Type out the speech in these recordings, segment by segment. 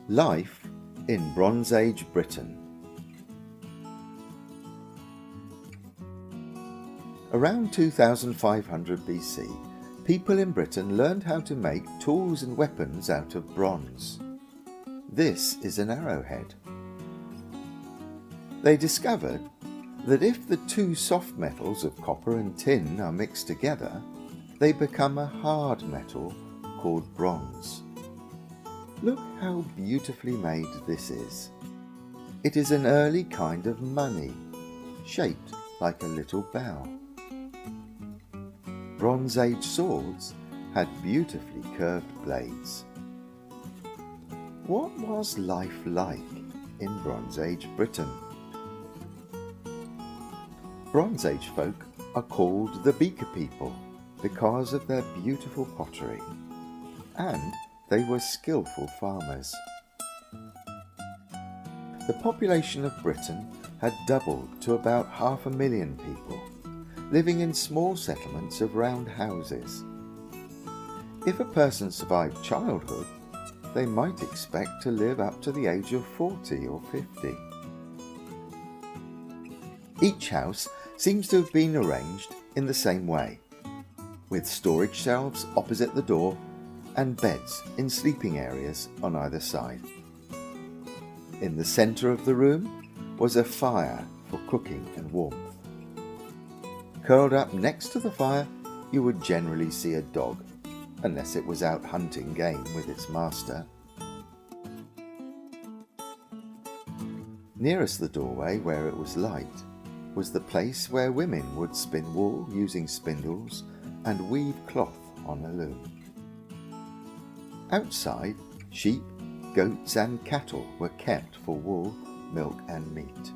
Life in Bronze Age Britain. Around 2500 BC, people in Britain learned how to make tools and weapons out of bronze. This is an arrowhead. They discovered that if the two soft metals of copper and tin are mixed together, they become a hard metal called bronze. Look how beautifully made this is. It is an early kind of money, shaped like a little bell. Bronze Age swords had beautifully curved blades. What was life like in Bronze Age Britain? Bronze Age folk are called the Beaker people because of their beautiful pottery, and they were skillful farmers. The population of Britain had doubled to about 500,000 people, living in small settlements of round houses. If a person survived childhood, they might expect to live up to the age of 40 or 50. Each house seems to have been arranged in the same way, with storage shelves opposite the door and beds in sleeping areas on either side. In the centre of the room was a fire for cooking and warmth. Curled up next to the fire, you would generally see a dog, unless it was out hunting game with its master. Nearest the doorway, where it was light, was the place where women would spin wool using spindles and weave cloth on a loom. Outside, sheep, goats and cattle were kept for wool, milk and meat.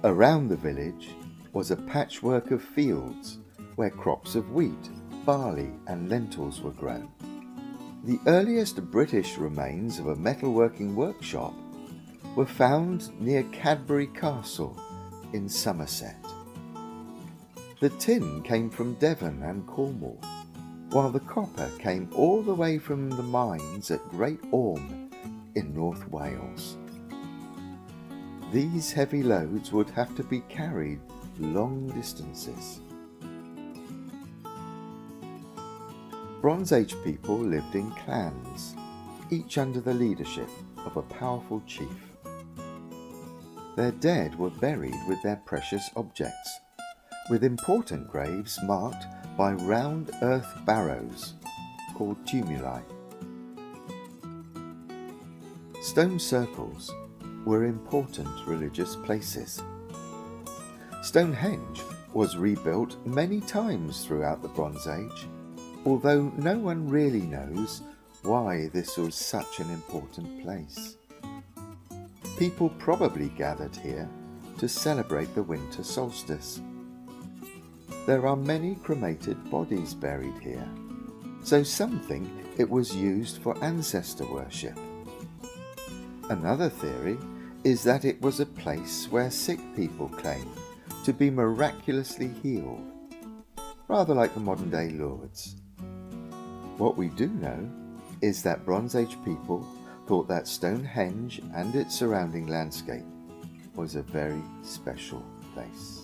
Around the village was a patchwork of fields where crops of wheat, barley and lentils were grown. The earliest British remains of a metalworking workshop were found near Cadbury Castle in Somerset. The tin came from Devon and Cornwall, while the copper came all the way from the mines at Great Orme in North Wales. These heavy loads would have to be carried long distances. Bronze Age people lived in clans, each under the leadership of a powerful chief. Their dead were buried with their precious objects, with important graves marked by round earth barrows called tumuli. Stone circles were important religious places. Stonehenge was rebuilt many times throughout the Bronze Age, although no one really knows why this was such an important place. People probably gathered here to celebrate the winter solstice. There are many cremated bodies buried here, so some think it was used for ancestor worship. Another theory is that it was a place where sick people came to be miraculously healed, rather like the modern-day Lourdes. What we do know is that Bronze Age people thought that Stonehenge and its surrounding landscape was a very special place.